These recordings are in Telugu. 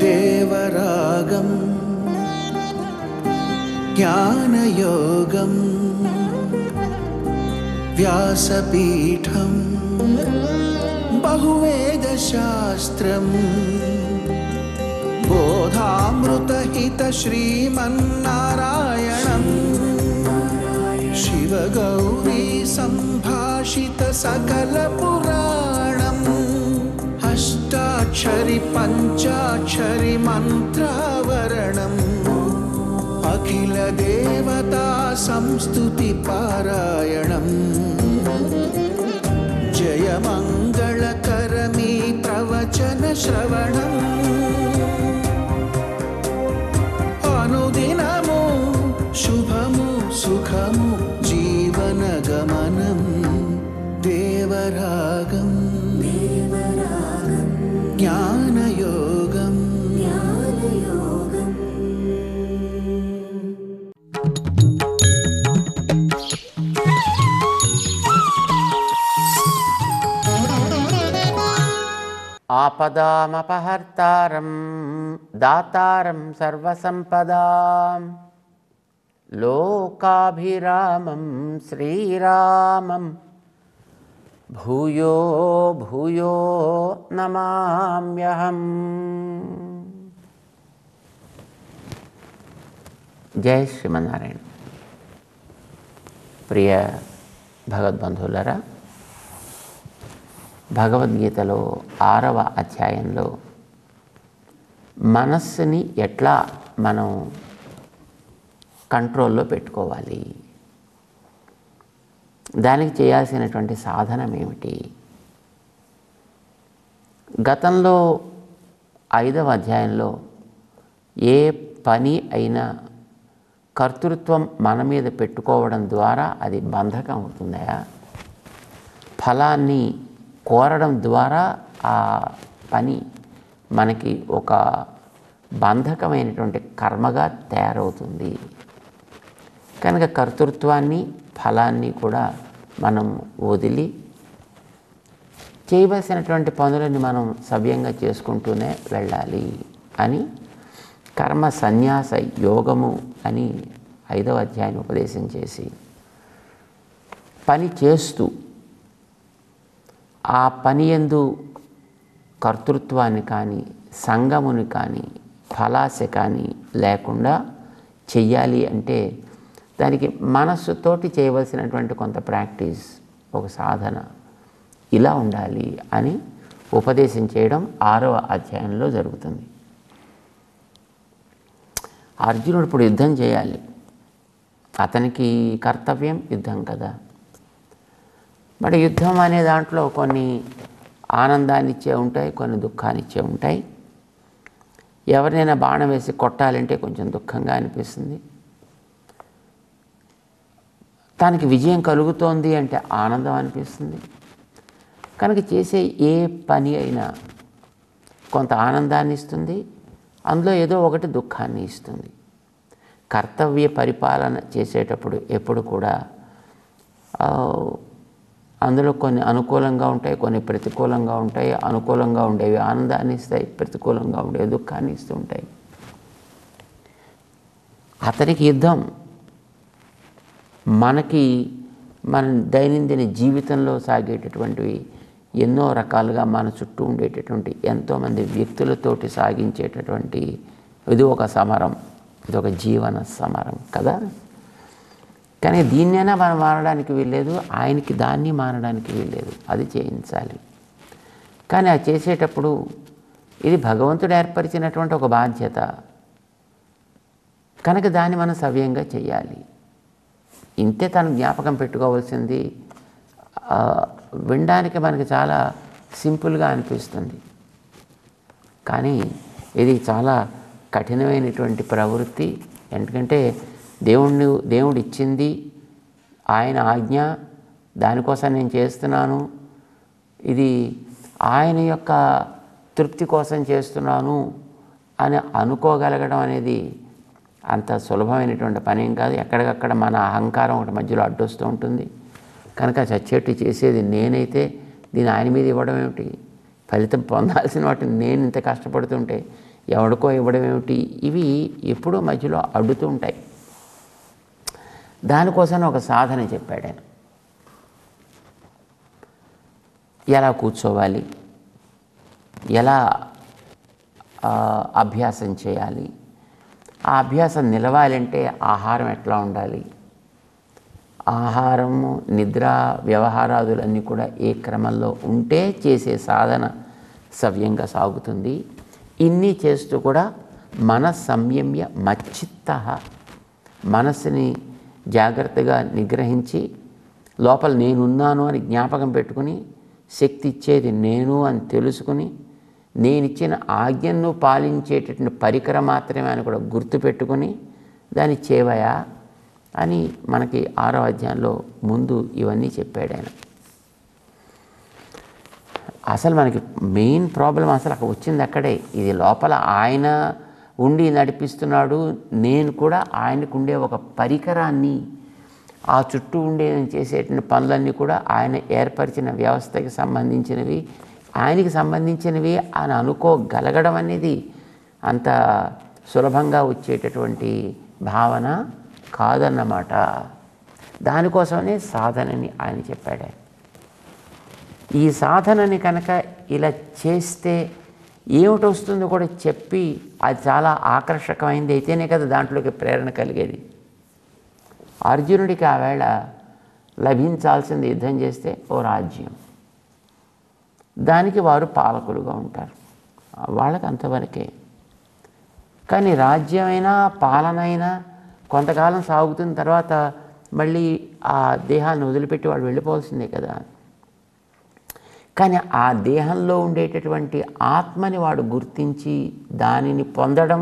దేవరాగం జ్ఞానయోగం వ్యాసపీఠం బహువేదశాస్త్రం బోధామృతహిత శ్రీమన్నారాయణం శివగౌరీ సంభాషిత సకల పురాణం అష్టాక్షరి పంచాక్షరి మంత్రావరణం అఖిల దేవతా సంస్తుతి పారాయణం జయమంగళకరమీ ప్రవచన శ్రవణం అనుదినము శుభము సుఖము జీవన గమనం దేవరాగం జ్ఞానయోగం ఆపదామపహర్తారం దాతారం సర్వసంపదాం లోకాభిరామం శ్రీరామం భూయో భూయో నమామ్యహం. జై శ్రీమన్నారాయణ. ప్రియ భగవద్బంధువులరా, భగవద్గీతలో 6వ అధ్యాయంలో మనస్సుని ఎట్లా మనం కంట్రోల్లో పెట్టుకోవాలి, దానికి చేయాల్సినటువంటి సాధనం ఏమిటి, గతంలో 5వ అధ్యాయంలో ఏ పని అయినా కర్తృత్వం మన మీద పెట్టుకోవడం ద్వారా అది బంధకం అవుతుందా, ఫలాన్ని కోరడం ద్వారా ఆ పని మనకి ఒక బంధకమైనటువంటి కర్మగా తయారవుతుంది. కనుక కర్తృత్వాన్ని ఫలాన్ని కూడా మనం వదిలి చేయవలసినటువంటి పనులని మనం సవ్యంగా చేసుకుంటూనే వెళ్ళాలి అని కర్మ సన్యాస యోగము అని 5వ అధ్యాయాన్ని ఉపదేశం చేసి పని చేస్తూ ఆ పని యందు కర్తృత్వాన్ని కానీ సంగముని కానీ ఫలాశ కానీ లేకుండా చెయ్యాలి అంటే దానికి మనస్సుతోటి చేయవలసినటువంటి కొంత ప్రాక్టీస్, ఒక సాధన ఇలా ఉండాలి అని ఉపదేశం చేయడం 6వ అధ్యాయంలో జరుగుతుంది. అర్జునుడు ఇప్పుడు యుద్ధం చేయాలి, అతనికి కర్తవ్యం యుద్ధం కదా. మరి యుద్ధం అనే దాంట్లో కొన్ని ఆనందాన్ని ఇచ్చే ఉంటాయి, కొన్ని దుఃఖాన్ని ఇచ్చే ఉంటాయి. ఎవరినైనా బాణం వేసి కొట్టాలంటే కొంచెం దుఃఖంగా అనిపిస్తుంది, తనకి విజయం కలుగుతోంది అంటే ఆనందం అనిపిస్తుంది. కనుక చేసే ఏ పని అయినా కొంత ఆనందాన్ని ఇస్తుంది, అందులో ఏదో ఒకటి దుఃఖాన్ని ఇస్తుంది. కర్తవ్య పరిపాలన చేసేటప్పుడు ఎప్పుడు కూడా అందులో కొన్ని అనుకూలంగా ఉంటాయి, కొన్ని ప్రతికూలంగా ఉంటాయి. అనుకూలంగా ఉండేవి ఆనందాన్ని ఇస్తాయి, ప్రతికూలంగా ఉండేవి దుఃఖాన్ని ఇస్తూ ఉంటాయి. అతనికి యుద్ధం మనకి మన దైనందిన జీవితంలో సాగేటటువంటివి ఎన్నో రకాలుగా మన చుట్టూ ఉండేటటువంటి ఎంతోమంది వ్యక్తులతోటి సాగించేటటువంటి ఇది ఒక సమరం, ఇది ఒక జీవన సమరం కదా. కానీ దీన్నైనా మనం మారడానికి వీల్లేదు, ఆయనకి దాన్ని మారడానికి వీల్లేదు, అది చేయించాలి. కానీ అది చేసేటప్పుడు ఇది భగవంతుడు ఏర్పరిచినటువంటి ఒక బాధ్యత కనుక దాన్ని మనం సవ్యంగా చెయ్యాలి. ఇంతే తను జ్ఞాపకం పెట్టుకోవాల్సింది. వినడానికి మనకి చాలా సింపుల్గా అనిపిస్తుంది, కానీ ఇది చాలా కఠినమైనటువంటి ప్రవృత్తి. ఎందుకంటే దేవుడు ఇచ్చింది ఆయన ఆజ్ఞ, దానికోసం నేను చేస్తున్నాను, ఇది ఆయన యొక్క తృప్తి కోసం చేస్తున్నాను అని అనుకోగలగడం అనేది అంత సులభమైనటువంటి పనేం కాదు. ఎక్కడికక్కడ మన అహంకారం ఒకటి మధ్యలో అడ్డొస్తూ ఉంటుంది. కనుక చచ్చేట్టు చేసేది నేనైతే దీని ఆయన మీద ఇవ్వడం ఏమిటి, ఫలితం పొందాల్సిన వాటిని నేను ఇంత కష్టపడుతుంటే ఎవడికో ఇవ్వడం ఏమిటి, ఇవి ఎప్పుడూ మధ్యలో అడ్డుతూ ఉంటాయి. దానికోసం ఒక సాధన చెప్పాడు ఆయన. ఎలా కూర్చోవాలి, ఎలా అభ్యాసం చేయాలి, ఆ అభ్యాసం నిలవాలంటే ఆహారం ఎట్లా ఉండాలి, ఆహారము నిద్ర వ్యవహారాదులన్నీ కూడా ఏ క్రమంలో ఉంటే చేసే సాధన సవ్యంగా సాగుతుంది. ఇన్ని చేస్తూ కూడా మన సంయమ్య మచ్చిత్త, మనస్సుని జాగ్రత్తగా నిగ్రహించి లోపల నేనున్నాను అని జ్ఞాపకం పెట్టుకుని, శక్తి ఇచ్చేది నేను అని తెలుసుకుని, నేనిచ్చిన ఆజ్ఞను పాలించేటటువంటి పరికరం మాత్రమే అని కూడా గుర్తుపెట్టుకుని దాన్ని చేవయా అని మనకి 6వ అధ్యాయంలో ముందు ఇవన్నీ చెప్పాడు ఆయన. అసలు మనకి మెయిన్ ప్రాబ్లం అసలు అక్కడ వచ్చింది అక్కడే. ఇది లోపల ఆయన ఉండి నడిపిస్తున్నాడు, నేను కూడా ఆయనకు ఉండే ఒక పరికరాన్ని, ఆ చుట్టూ ఉండే చేసేటువంటి పనులన్నీ కూడా ఆయన ఏర్పరిచిన వ్యవస్థకి సంబంధించినవి, ఆయనకి సంబంధించినవి అని అనుకోగలగడం అనేది అంత సులభంగా వచ్చేటటువంటి భావన కాదన్నమాట. దానికోసమనే సాధనని ఆయన చెప్పాడు. ఈ సాధనని కనుక ఇలా చేస్తే ఏమిటి వస్తుందో కూడా చెప్పి, అది చాలా ఆకర్షకమైంది అయితేనే కదా దాంట్లోకి ప్రేరణ కలిగేది. అర్జునుడికి ఆవేళ లభించాల్సింది యుద్ధం చేస్తే ఓ రాజ్యం, దానికి వారు పాలకులుగా ఉంటారు, వాళ్ళకి అంతవరకే. కానీ రాజ్యమైనా పాలనైనా కొంతకాలం సాగుతున్న తర్వాత మళ్ళీ ఆ దేహాన్ని వదిలిపెట్టి వాళ్ళు వెళ్ళిపోవాల్సిందే కదా. కానీ ఆ దేహంలో ఉండేటటువంటి ఆత్మని వాడు గుర్తించి దానిని పొందడం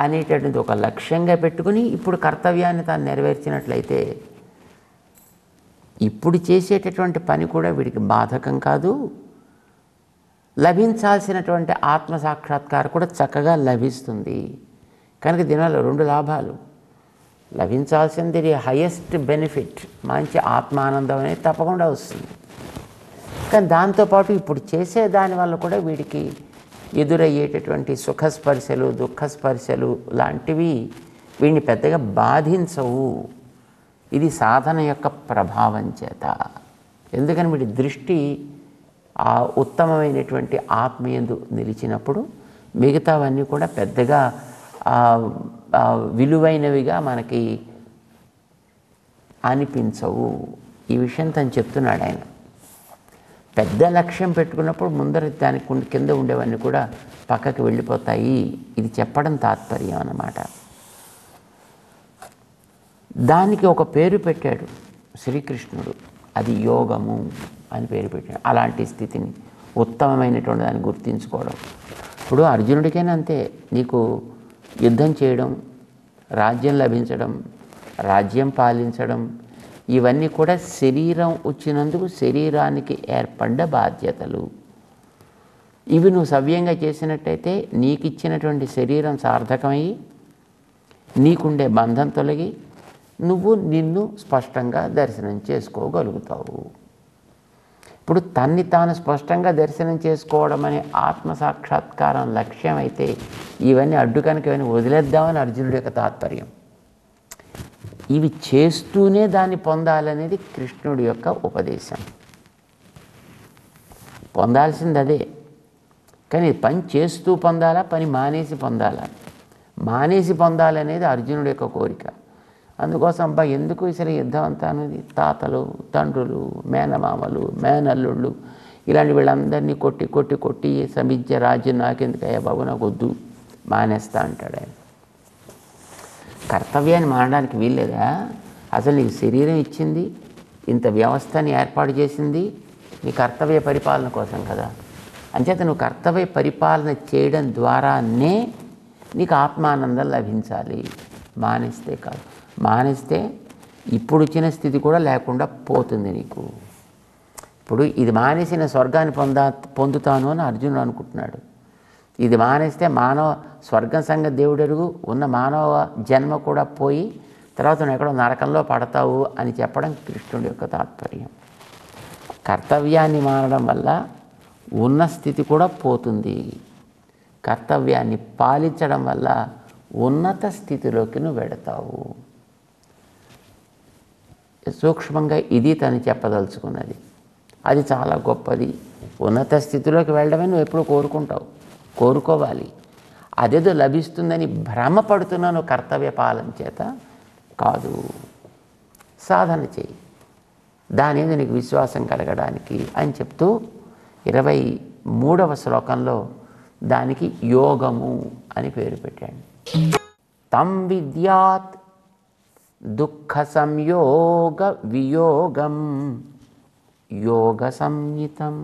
అనేటటువంటి ఒక లక్ష్యంగా పెట్టుకుని ఇప్పుడు కర్తవ్యాన్ని తాను నెరవేర్చినట్లయితే ఇప్పుడు చేసేటటువంటి పని కూడా వీడికి బాధకం కాదు, లభించాల్సినటువంటి ఆత్మ సాక్షాత్కారం కూడా చక్కగా లభిస్తుంది. కనుక దీనివల్ల 2 లాభాలు. లభించాల్సింది హైయెస్ట్ బెనిఫిట్, మంచి ఆత్మానందం అనేది తప్పకుండా వస్తుంది. కానీ దాంతోపాటు ఇప్పుడు చేసే దానివల్ల కూడా వీడికి ఎదురయ్యేటటువంటి సుఖస్పర్శలు దుఃఖస్పర్శలు లాంటివి వీడిని పెద్దగా బాధించవు. ఇది సాధన యొక్క ప్రభావం చేత. ఎందుకని వీడి దృష్టి ఆ ఉత్తమమైనటువంటి ఆత్మయందు నిలిచినప్పుడు మిగతావన్నీ కూడా పెద్దగా విలువైనవిగా మనకి అనిపించవు. ఈ విషయం తను చెప్తున్నాడు ఆయన. పెద్ద లక్ష్యం పెట్టుకున్నప్పుడు ముందర దానికి కింద ఉండేవన్నీ కూడా పక్కకి వెళ్ళిపోతాయి. ఇది చెప్పడం తాత్పర్యం అన్నమాట. దానికి ఒక పేరు పెట్టాడు శ్రీకృష్ణుడు, అది యోగము అని పేరు పెట్టాడు. అలాంటి స్థితిని ఉత్తమమైనటువంటి దాన్ని గుర్తించుకోవడం. ఇప్పుడు అర్జునుడికైనా అంతే, నీకు యుద్ధం చేయడం, రాజ్యం లభించడం, రాజ్యం పాలించడం, ఇవన్నీ కూడా శరీరం వచ్చినందుకు శరీరానికి ఏర్పడ్డ బాధ్యతలు. ఇవి నువ్వు సవ్యంగా చేసినట్టయితే నీకు ఇచ్చినటువంటి శరీరం సార్థకమయ్యి నీకుండే బంధం తొలగి నువ్వు నిన్ను స్పష్టంగా దర్శనం చేసుకోగలుగుతావు. ఇప్పుడు తన్ని తాను స్పష్టంగా దర్శనం చేసుకోవడం అనే ఆత్మసాక్షాత్కారం లక్ష్యం అయితే ఇవన్నీ అడ్డు కనుక ఇవన్నీ వదిలేద్దామని అర్జునుడి యొక్క తాత్పర్యం. ఇవి చేస్తూనే దాన్ని పొందాలనేది కృష్ణుడి యొక్క ఉపదేశం. పొందాల్సింది అదే, కానీ పని చేస్తూ పొందాలా, పని మానేసి పొందాలా? మానేసి పొందాలనేది అర్జునుడి యొక్క కోరిక. అందుకోసం అబ్బా ఎందుకు ఇసలు యుద్ధం అంతా అనేది తాతలు, తండ్రులు, మేనమామలు, మేనల్లుళ్ళు ఇలాంటి వీళ్ళందరినీ కొట్టి కొట్టి కొట్టి సమించే రాజ్యం నాకెందుకయ్యా బాబు, నాకు వద్దు, మానేస్తా అంటాడు ఆయన. కర్తవ్యాన్ని మానడానికి వీల్లేదా? అసలు నీకు శరీరం ఇచ్చింది, ఇంత వ్యవస్థని ఏర్పాటు చేసింది నీ కర్తవ్య పరిపాలన కోసం కదా. అంచేత నువ్వు కర్తవ్య పరిపాలన చేయడం ద్వారానే నీకు ఆత్మానందం లభించాలి. మానేస్తే కాదు. మానేస్తే ఇప్పుడు వచ్చిన స్థితి కూడా లేకుండా పోతుంది నీకు. ఇప్పుడు ఇది మానేసిన స్వర్గాన్ని పొందుతాను అని అర్జునుడు అనుకుంటున్నాడు. ఇది మానేస్తే మానవ స్వర్గం సంగతి దేవుడు ఎరుగు, ఉన్న మానవ జన్మ కూడా పోయి తర్వాత నువ్వు ఎక్కడో నరకంలో పడతావు అని చెప్పడం కృష్ణుడి యొక్క తాత్పర్యం. కర్తవ్యాన్ని మానడం వల్ల ఉన్న స్థితి కూడా పోతుంది. కర్తవ్యాన్ని పాలించడం వల్ల ఉన్నత స్థితిలోకి నువ్వు వెడతావు. సూక్ష్మంగా ఇది తను చెప్పదలుచుకున్నది. అది చాలా గొప్పది. ఉన్నత స్థితిలోకి వెళ్ళడమే నువ్వు ఎప్పుడు కోరుకోవాలి. అదేదో లభిస్తుందని భ్రమపడుతున్నాను కర్తవ్య పాలన చేత కాదు. సాధన చేయి, దాని మీద నీకు విశ్వాసం కలగడానికి అని చెప్తూ 23వ శ్లోకంలో దానికి యోగము అని పేరు పెట్టాడు. తం విద్యాత్ దుఃఖ సంయోగ వియోగం యోగ సంహితం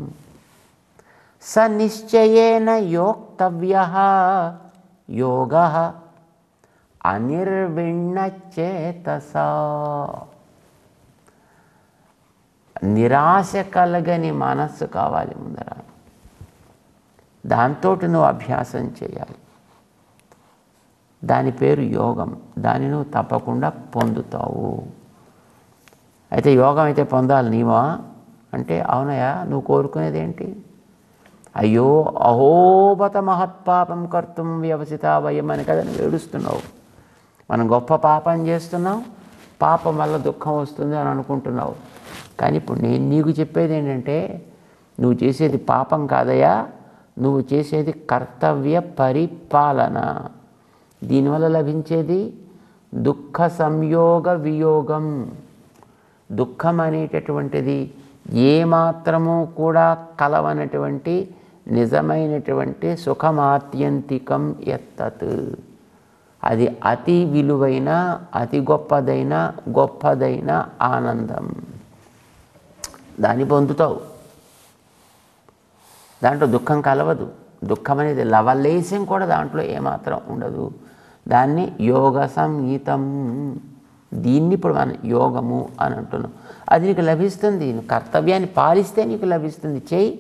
స నిశ్చయేన యోక్తవ్యః యోగః అనిర్విణ్ణచేతసా. నిరాశ కలగని మనస్సు కావాలి ముందర. దాంతో నువ్వు అభ్యాసం చేయాలి. దాని పేరు యోగం. దాన్ని నువ్వు తప్పకుండా పొందుతావు. అయితే యోగం అయితే పొందాలి నీవా అంటే, అవునయా నువ్వు కోరుకునేది ఏంటి? అయ్యో అహోబత మహత్పాపం కర్తుం వ్యవసిత వయం అని కదా నువ్వు ఏడుస్తున్నావు. మనం గొప్ప పాపం చేస్తున్నావు, పాపం వల్ల దుఃఖం వస్తుంది అని అనుకుంటున్నావు. కానీ ఇప్పుడు నేను నీకు చెప్పేది ఏంటంటే, నువ్వు చేసేది పాపం కాదయా, నువ్వు చేసేది కర్తవ్య పరిపాలన. దీనివల్ల లభించేది దుఃఖ సంయోగ వియోగం. దుఃఖం అనేటటువంటిది ఏమాత్రము కూడా కలవనటువంటి నిజమైనటువంటి సుఖమాత్యంతికం ఎత్తత్. అది అతి విలువైన, అతి గొప్పదైన ఆనందం. దాన్ని పొందుతావు. దాంట్లో దుఃఖం కలవదు. దుఃఖం అనేది లవలేశం కూడా దాంట్లో ఏమాత్రం ఉండదు. దాన్ని యోగ సంహితం. దీన్ని ఇప్పుడు మనం యోగము అని అంటున్నాం. అది నీకు లభిస్తుంది. నువ్వు కర్తవ్యాన్ని పాలిస్తే నీకు లభిస్తుంది. చేయి.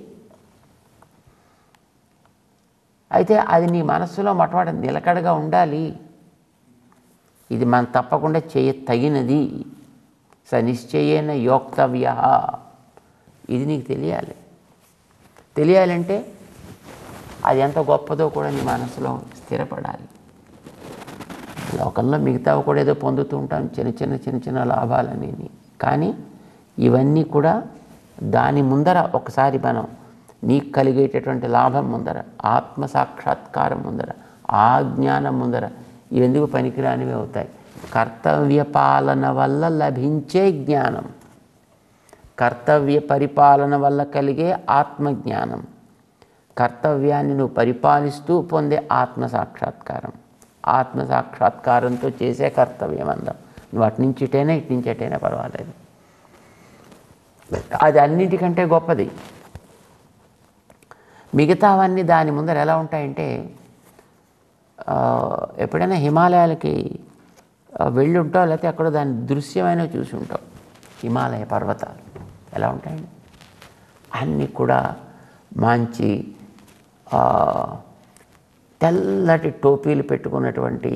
అయితే అది నీ మనస్సులో మొట్టమొదటి నిలకడగా ఉండాలి. ఇది మనం తప్పకుండా తగినది. స నిశ్చయేన యోక్తవ్య. ఇది నీకు తెలియాలంటే అది ఎంత గొప్పదో కూడా నీ మనసులో స్థిరపడాలి. లోకంలో మిగతావి కూడా ఏదో పొందుతూ ఉంటాం, చిన్న లాభాలని. కానీ ఇవన్నీ కూడా దాని ముందర ఒకసారి మనం నీకు కలిగేటటువంటి లాభం ముందర, ఆత్మసాక్షాత్కారం ముందర, ఆ జ్ఞానం ముందర ఇవెందుకు పనికిరానివి అవుతాయి. కర్తవ్య పాలన వల్ల లభించే జ్ఞానం, కర్తవ్య పరిపాలన వల్ల కలిగే ఆత్మజ్ఞానం, కర్తవ్యాన్ని నువ్వు పరిపాలిస్తూ పొందే ఆత్మసాక్షాత్కారం, ఆత్మసాక్షాత్కారంతో చేసే కర్తవ్యం అందం. నువ్వు అటు నుంచి అటైనా పర్వాలేదు. అది అన్నిటికంటే గొప్పది. మిగతావన్నీ దాని ముందర ఎలా ఉంటాయంటే, ఎప్పుడైనా హిమాలయాలకి వెళ్ళి ఉంటావు, లేకపోతే అక్కడ దాని దృశ్యమైన చూసి ఉంటావు. హిమాలయ పర్వతాలు ఎలా ఉంటాయండి? అన్నీ కూడా మంచి తెల్లటి టోపీలు పెట్టుకున్నటువంటి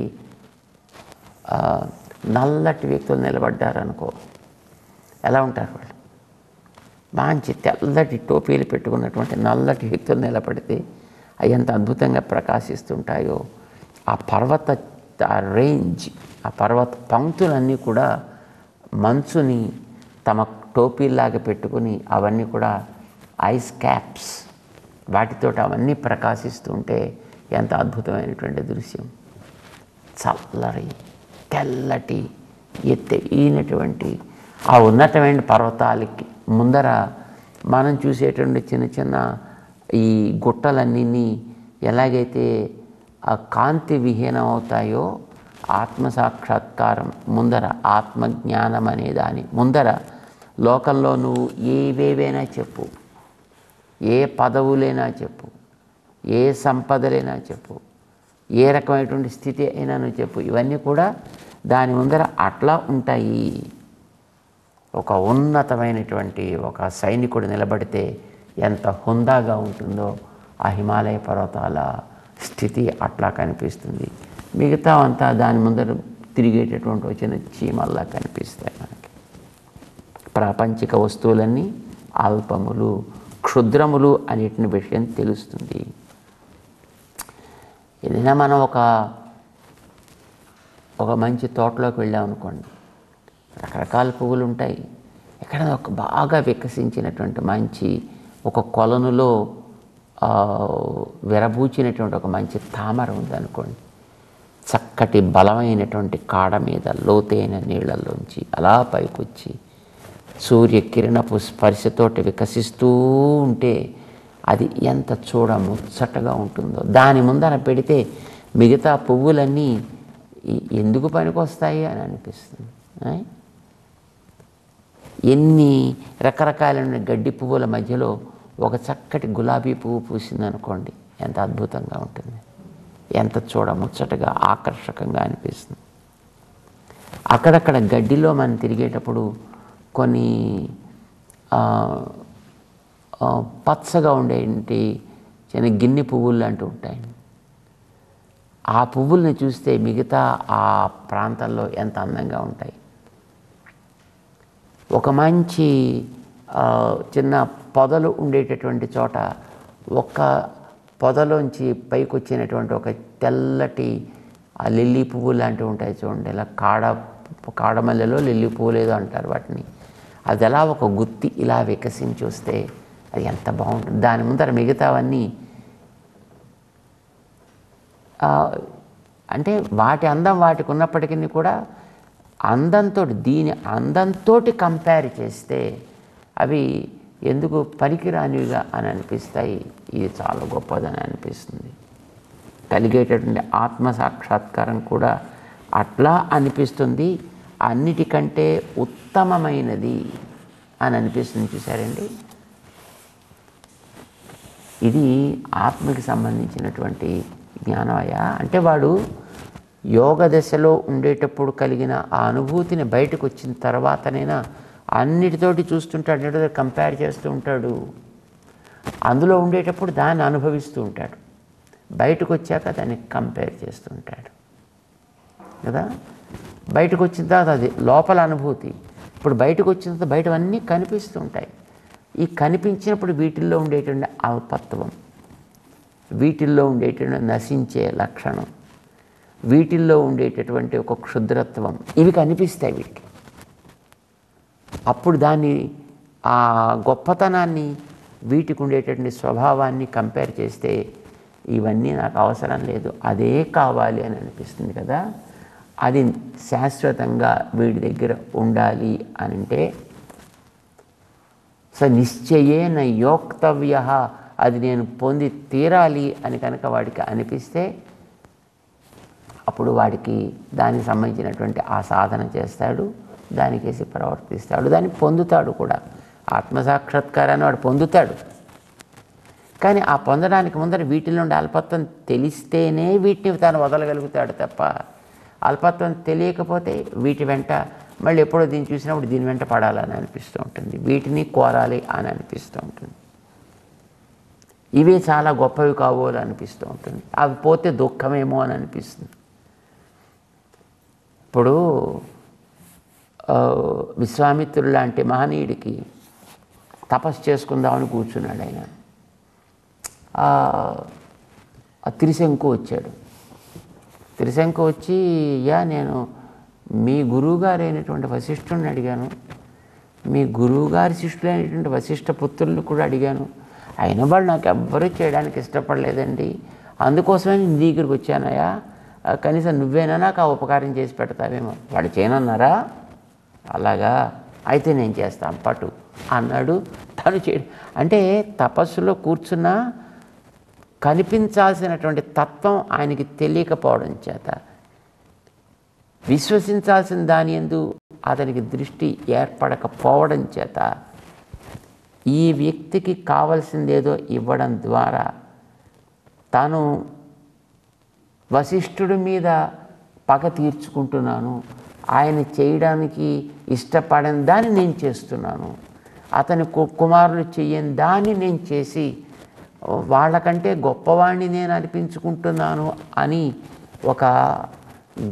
నల్లటి వ్యక్తులు నిలబడ్డారనుకో, ఎలా ఉంటారు వాళ్ళు? మంచి తెల్లటి టోపీలు పెట్టుకున్నటువంటి నల్లటి వ్యక్తులు నిలబడితే అవి ఎంత అద్భుతంగా ప్రకాశిస్తుంటాయో. ఆ పర్వత రేంజ్, ఆ పర్వత పంక్తులన్నీ కూడా మంచుని తమ టోపీల్లాగా పెట్టుకుని, అవన్నీ కూడా ఐస్ క్యాప్స్, వాటితో అవన్నీ ప్రకాశిస్తుంటే ఎంత అద్భుతమైనటువంటి దృశ్యం. చల్లరి తెల్లటి ఎత్తైనటువంటి ఆ ఉన్నతమైన పర్వతాలకి ముందర మనం చూసేటువంటి చిన్న ఈ గుట్టలన్నీ ఎలాగైతే ఆ కాంతి విహీనం అవుతాయో, ఆత్మసాక్షాత్కారం ముందర, ఆత్మజ్ఞానం అనే దాని ముందర లోకంలో నువ్వు ఏవేవైనా చెప్పు, ఏ పదవులైనా చెప్పు, ఏ సంపదలైనా చెప్పు, ఏ రకమైనటువంటి స్థితి అయినా నువ్వు చెప్పు, ఇవన్నీ కూడా దాని ముందర అట్లా ఉంటాయి. ఒక ఉన్నతమైనటువంటి ఒక సైనికుడు నిలబడితే ఎంత హుందాగా ఉంటుందో ఆ హిమాలయ పర్వతాల స్థితి అట్లా కనిపిస్తుంది. మిగతా అంతా దాని ముందర తిరిగేటటువంటి చిన్న చీమల్లా కనిపిస్తాయి మనకి. ప్రాపంచిక వస్తువులన్నీ అల్పములు, క్షుద్రములు అనేటి విషయం తెలుస్తుంది. ఏదైనా మనం ఒక మంచి తోటలోకి వెళ్ళామనుకోండి, రకరకాల పువ్వులు ఉంటాయి. ఎక్కడ ఒక బాగా వికసించినటువంటి మంచి ఒక కొలనులో విరబూచినటువంటి ఒక మంచి తామర ఉందనుకోండి, చక్కటి బలమైనటువంటి కాడ మీద లోతైన నీళ్ళల్లోంచి అలా పైకొచ్చి సూర్యకిరణపు స్పర్శతోటి వికసిస్తూ ఉంటే అది ఎంత చూడముచ్చటగా ఉంటుందో. దాని ముందర పెడితే మిగతా పువ్వులన్నీ ఎందుకు పనికొస్తాయి అని అనిపిస్తుంది. ఎన్ని రకరకాలైన గడ్డి పువ్వుల మధ్యలో ఒక చక్కటి గులాబీ పువ్వు పూసిందనుకోండి, ఎంత అద్భుతంగా ఉంటుంది, ఎంత చూడముచ్చటగా ఆకర్షకంగా అనిపిస్తుంది. అక్కడక్కడ గడ్డిలో మనం తిరిగేటప్పుడు కొన్ని పచ్చగా ఉండేటి చిన్న గిన్నె పువ్వులు లాంటివి ఉంటాయి. ఆ పువ్వుల్ని చూస్తే మిగతా ఆ ప్రాంతాల్లో ఎంత అందంగా ఉంటాయి. ఒక మంచి చిన్న పొదలు ఉండేటటువంటి చోట ఒక పొదలోంచి పైకి వచ్చినటువంటి ఒక తెల్లటి ఆ లిల్లీ పువ్వు లాంటివి ఉంటాయి చూడండి, ఇలా కాడమల్లెలో లిల్లీ పువ్వులు ఏదో అంటారు వాటిని. అది ఎలా ఒక గుత్తి ఇలా వికసించి వస్తే అది ఎంత బాగుంటుంది. దాని ముందర మిగతావన్నీ అంటే వాటి అందం వాటికి ఉన్నప్పటికీ కూడా అందంతో దీని అందంతో కంపేర్ చేస్తే అవి ఎందుకు పనికిరానివిగా అని అనిపిస్తాయి. ఇది చాలా గొప్పదని అనిపిస్తుంది. కలిగేటటువంటి ఆత్మసాక్షాత్కారం కూడా అట్లా అనిపిస్తుంది. అన్నిటికంటే ఉత్తమమైనది అని అనిపిస్తుంది. చూసారండి, ఇది ఆత్మకి సంబంధించినటువంటి జ్ఞానమయ. అంటే వాడు యోగ దశలో ఉండేటప్పుడు కలిగిన ఆ అనుభూతిని బయటకు వచ్చిన తర్వాతనైనా అన్నిటితోటి చూస్తుంటాడు, అన్నిటితో కంపేర్ చేస్తూ ఉంటాడు. అందులో ఉండేటప్పుడు దాన్ని అనుభవిస్తూ ఉంటాడు, బయటకు వచ్చాక దాన్ని కంపేర్ చేస్తూ ఉంటాడు కదా. బయటకు వచ్చిన తర్వాత అది లోపల అనుభూతి. ఇప్పుడు బయటకు వచ్చిన తర్వాత బయటవన్నీ కనిపిస్తూ ఉంటాయి. ఈ కనిపించినప్పుడు వీటిల్లో ఉండేటువంటి అల్పత్వం, వీటిల్లో ఉండేటువంటి నశించే లక్షణం, వీటిల్లో ఉండేటటువంటి ఒక క్షుద్రత్వం, ఇవి కనిపిస్తాయి వీటికి. అప్పుడు దాన్ని ఆ గొప్పతనాన్ని వీటికి ఉండేటటువంటి స్వభావాన్ని కంపేర్ చేస్తే ఇవన్నీ నాకు అవసరం లేదు, అదే కావాలి అని అనిపిస్తుంది కదా. అది శాశ్వతంగా వీడి దగ్గర ఉండాలి అని అంటే నిశ్చయేన యోక్తవ్య, అది నేను పొంది తీరాలి అని కనుక వాడికి అనిపిస్తే అప్పుడు వాడికి దానికి సంబంధించినటువంటి ఆ సాధన చేస్తాడు, దానికేసి ప్రవర్తిస్తాడు, దాన్ని పొందుతాడు కూడా. ఆత్మసాక్షాత్కారాన్ని వాడు పొందుతాడు. కానీ ఆ పొందడానికి ముందర వీటిలో ఉండే అల్పత్వం తెలిస్తేనే వీటిని తాను వదలగలుగుతాడు తప్ప, అల్పత్వం తెలియకపోతే వీటి వెంట మళ్ళీ ఎప్పుడో దీన్ని చూసినప్పుడు దీని వెంట పడాలని అనిపిస్తూ ఉంటుంది, వీటిని కోరాలి అని అనిపిస్తూ ఉంటుంది, ఇవే చాలా గొప్పవి కావోలు అనిపిస్తూ ఉంటుంది, అవి పోతే దుఃఖమేమో అని అనిపిస్తుంది. ఇప్పుడు విశ్వామిత్రుడు లాంటి మహనీయుడికి తపస్సు చేసుకుందామని కూర్చున్నాడు. ఆయన త్రిశంకు వచ్చాడు. త్రిశంకు వచ్చి, నేను మీ గురువుగారు అయినటువంటి వశిష్ఠుడిని అడిగాను, మీ గురువుగారి శిష్యులైనటువంటి వశిష్ఠ పుత్రులను కూడా అడిగాను, అయిన వాళ్ళు నాకు ఎవ్వరూ చేయడానికి ఇష్టపడలేదండి, అందుకోసమే నీ దగ్గరికి వచ్చానయ్యా, కనీసం నువ్వేనా నాకు ఆ ఉపకారం చేసి పెడతావేమో. వాడు చేయనన్నారా? అలాగా, అయితే నేను చేస్తాను పట్టు అన్నాడు. తను చేయడం అంటే తపస్సులో కూర్చున్న కనిపించాల్సినటువంటి తత్వం ఆయనకి తెలియకపోవడం చేత, విశ్వసించాల్సిన దాని యందు అతనికి దృష్టి ఏర్పడకపోవడం చేత, ఈ వ్యక్తికి కావలసిందేదో ఇవ్వడం ద్వారా తాను వశిష్ఠుడి మీద పగ తీర్చుకుంటున్నాను, ఆయన చేయడానికి ఇష్టపడని దాన్ని నేను చేస్తున్నాను, అతని కుమారులు చెయ్యని దాన్ని నేను చేసి వాళ్ళకంటే గొప్పవాణ్ణి నేను అనిపించుకుంటున్నాను అని ఒక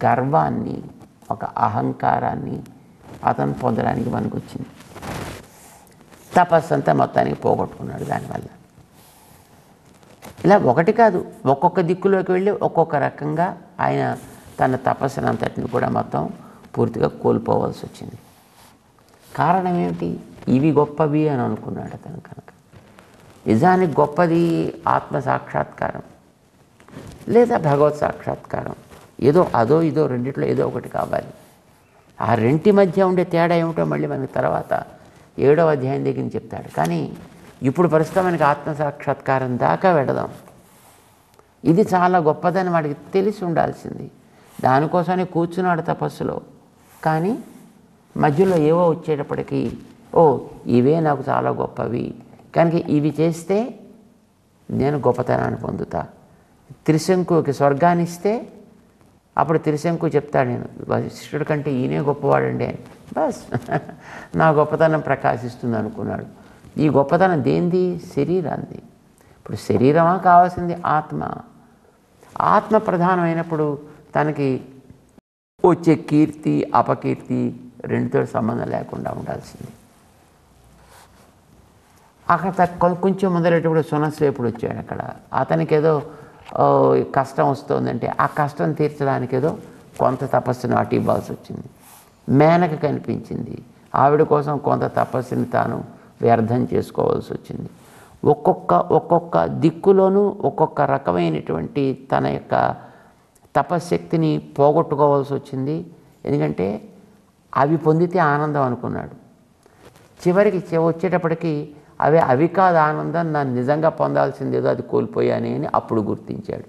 గర్వాన్ని, ఒక అహంకారాన్ని అతను పొందడానికి పనికొచ్చింది. తపస్సు అంతా మొత్తానికి పోగొట్టుకున్నాడు దానివల్ల. ఇలా ఒకటి కాదు, ఒక్కొక్క దిక్కులోకి వెళ్ళి ఒక్కొక్క రకంగా ఆయన తన తపస్సునంతటిని కూడా మొత్తం పూర్తిగా కోల్పోవాల్సి వచ్చింది. కారణం ఏమిటి? ఇవి గొప్పవి అని అనుకున్నాడు అతను. కనుక నిజానికి గొప్పది ఆత్మ సాక్షాత్కారం లేదా భగవత్ సాక్షాత్కారం. ఏదో అదో ఇదో రెండిట్లో ఏదో ఒకటి కావాలి. ఆ రెంటి మధ్య ఉండే తేడా ఏమిటో మళ్ళీ మనకి తర్వాత 7వ అధ్యాయం దగ్గర చెప్తాడు. కానీ ఇప్పుడు ప్రస్తుతం మనకి ఆత్మ సాక్షాత్కారం దాకా వెడదాం. ఇది చాలా గొప్పదని వాడికి తెలిసి ఉండాల్సింది. దానికోసమే కూర్చున్నాడు తపస్సులో. కానీ మధ్యలో ఏవో వచ్చేటప్పటికీ ఇవే నాకు చాలా గొప్పవి, కనుక ఇవి చేస్తే నేను గొప్పతనాన్ని పొందుతా. త్రిశంకుకి స్వర్గాన్ని ఇస్తే అప్పుడు త్రిశంకు చెప్తాడు, నేను వశిష్ఠుడి కంటే ఈయనే గొప్పవాడండి అని. బస్ నా గొప్పతనం ప్రకాశిస్తుంది అనుకున్నాడు. ఈ గొప్పతనం దేంది? శరీరాన్ని. ఇప్పుడు శరీరమా కావాల్సింది? ఆత్మ. ఆత్మ ప్రధానమైనప్పుడు తనకి వచ్చే కీర్తి అపకీర్తి రెండుతో సంబంధం లేకుండా ఉండాల్సింది. అక్కడ కొంచెం మొదలెటప్పుడు సునశ్రేపుడు వచ్చాడు. అక్కడ అతనికి ఏదో కష్టం వస్తుందంటే ఆ కష్టం తీర్చడానికి ఏదో కొంత తపస్సును అటు ఇవ్వాల్సి వచ్చింది. మేనక కనిపించింది, ఆవిడ కోసం కొంత తపస్సుని తాను వ్యర్థం చేసుకోవాల్సి వచ్చింది. ఒక్కొక్క దిక్కులోనూ ఒక్కొక్క రకమైనటువంటి తన యొక్క తపశ్శక్తిని పోగొట్టుకోవాల్సి వచ్చింది. ఎందుకంటే అవి పొందితే ఆనందం అనుకున్నాడు. చివరికి వచ్చేటప్పటికి అవి కాదు ఆనందం, నన్ను నిజంగా పొందాల్సింది ఏదో అది కోల్పోయానే అని అప్పుడు గుర్తించాడు.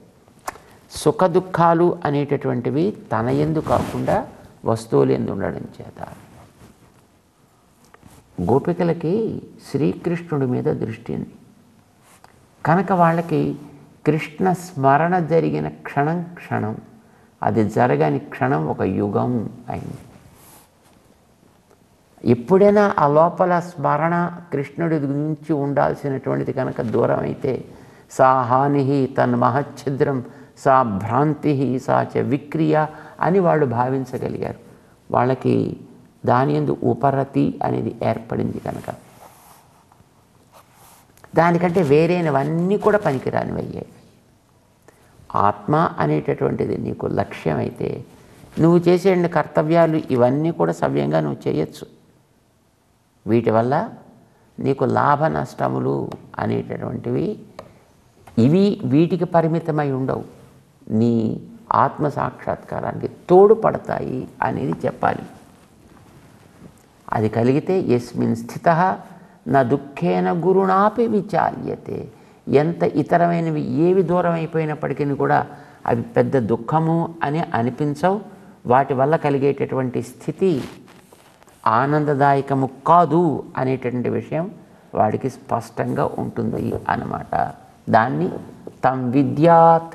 సుఖ దుఃఖాలు అనేటటువంటివి తన యందు కాకుండా వస్తువులు యందు ఉండడం చేత గోపికలకి శ్రీకృష్ణుడి మీద దృష్టి ఉంది. కనుక వాళ్ళకి కృష్ణ స్మరణ జరిగిన క్షణం అది జరగని క్షణం ఒక యుగం అయింది. ఎప్పుడైనా ఆ లోపల స్మరణ కృష్ణుడి గురించి ఉండాల్సినటువంటిది కనుక దూరం అయితే సా హాని తన్మహచ్ఛిద్రం సా భ్రాంతి సా చ విక్రియ అని వాళ్ళు భావించగలిగారు. వాళ్ళకి దాని యందు ఉపరతి అనేది ఏర్పడింది. కనుక దానికంటే వేరేనవన్నీ కూడా పనికిరానివి అయ్యాయి. ఆత్మ అనేటటువంటిది నీకు లక్ష్యమైతే నువ్వు చేసే కర్తవ్యాలు ఇవన్నీ కూడా సవ్యంగా నువ్వు చేయొచ్చు. వీటి వల్ల నీకు లాభ నష్టములు అనేటటువంటివి వీటికి పరిమితమై ఉండవు, నీ ఆత్మ సాక్షాత్కారానికి తోడుపడతాయి అనేది చెప్పాలి. అది కలిగితే యస్మిన్ స్థితః నా దుఃఖేన గురుణాపి విచాల్యతే. ఎంత ఇతరమైనవి ఏవి దూరం అయిపోయినప్పటికీ కూడా అవి పెద్ద దుఃఖము అని అనిపించవు. వాటి వల్ల కలిగేటటువంటి స్థితి ఆనందదాయకము కాదు అనేటటువంటి విషయం వాడికి స్పష్టంగా ఉంటుంది అన్నమాట. దాన్ని తం విద్యాత్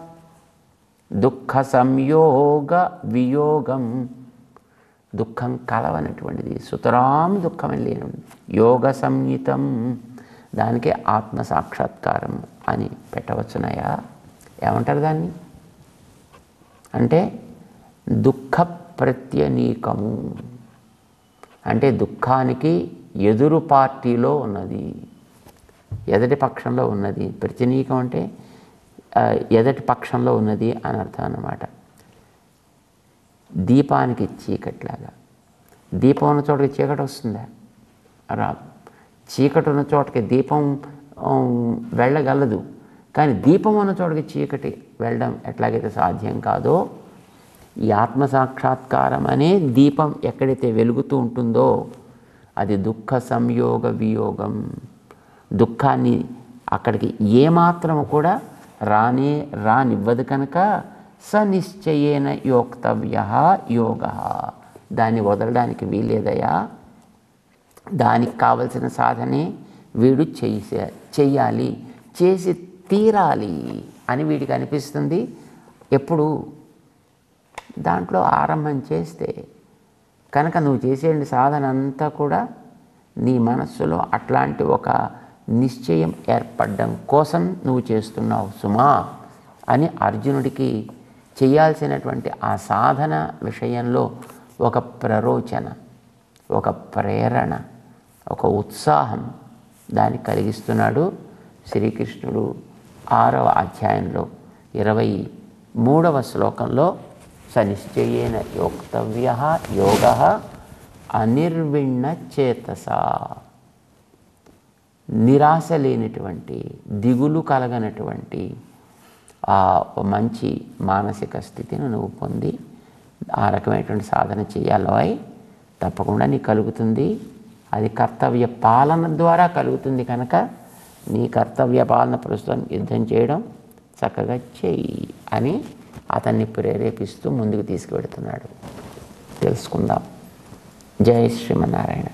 దుఃఖ సంయోగ వియోగం. దుఃఖం కలవనటువంటిది, సుతరాం దుఃఖం లేని యోగ సంయుతం. దానికే ఆత్మ సాక్షాత్కారం అని పెట్టవచ్చునయా? ఏమంటారు దాన్ని? అంటే దుఃఖ ప్రత్యనీకము, అంటే దుఃఖానికి ఎదురు పార్టీలో ఉన్నది, ఎదటి పక్షంలో ఉన్నది. ప్రత్యనీకం అంటే ఎదటి పక్షంలో ఉన్నది అని అర్థం అన్నమాట. దీపానికి చీకట్లాగా. దీపం ఉన్న చోటకి చీకటి వస్తుందా? రాదు. చీకటి ఉన్న చోటకి దీపం వెళ్ళగలదు, కానీ దీపం ఉన్న చోటకి చీకటి వెళ్ళడం ఎట్లాగైతే సాధ్యం కాదో, ఈ ఆత్మసాక్షాత్కారం అనే దీపం ఎక్కడైతే వెలుగుతూ ఉంటుందో అది దుఃఖ సంయోగ వియోగం. దుఃఖాన్ని అక్కడికి ఏమాత్రము కూడా రానివ్వదు. కనుక సనిశ్చయేన యోక్తవ్య యోగ. దాన్ని వదలడానికి వీలేదయా. దానికి కావలసిన సాధనే వీడు చెయ్యాలి, చేసి తీరాలి అని వీడికి అనిపిస్తుంది. ఎప్పుడు దాంట్లో ఆరంభం చేస్తే కనుక నువ్వు చేసే సాధన అంతా కూడా నీ మనస్సులో అట్లాంటి ఒక నిశ్చయం ఏర్పడడం కోసం నువ్వు చేస్తున్నావు సుమా అని అర్జునుడికి చేయాల్సినటువంటి ఆ సాధన విషయంలో ఒక ప్రరోచన, ఒక ప్రేరణ, ఒక ఉత్సాహం దాన్ని కలిగిస్తున్నాడు శ్రీకృష్ణుడు 6వ అధ్యాయంలో 23వ శ్లోకంలో సనిశ్చయేన యోక్తవ్య యోగ అనిర్విణ్ణ చేతస. నిరాశ లేనటువంటి, దిగులు కలగనటువంటి ఆ మంచి మానసిక స్థితిని నువ్వు పొంది ఆ రకమైనటువంటి సాధన చేయాలి. తప్పకుండా నీకు కలుగుతుంది. అది కర్తవ్య పాలన ద్వారా కలుగుతుంది కనుక నీ కర్తవ్య పాలన ప్రస్తుతం యుద్ధం చేయడం చక్కగా చెయ్యి అని అతన్ని ప్రేరేపిస్తూ ముందుకు తీసుకువెడుతున్నాడు. తెలుసుకుందాం. జై శ్రీమన్నారాయణ.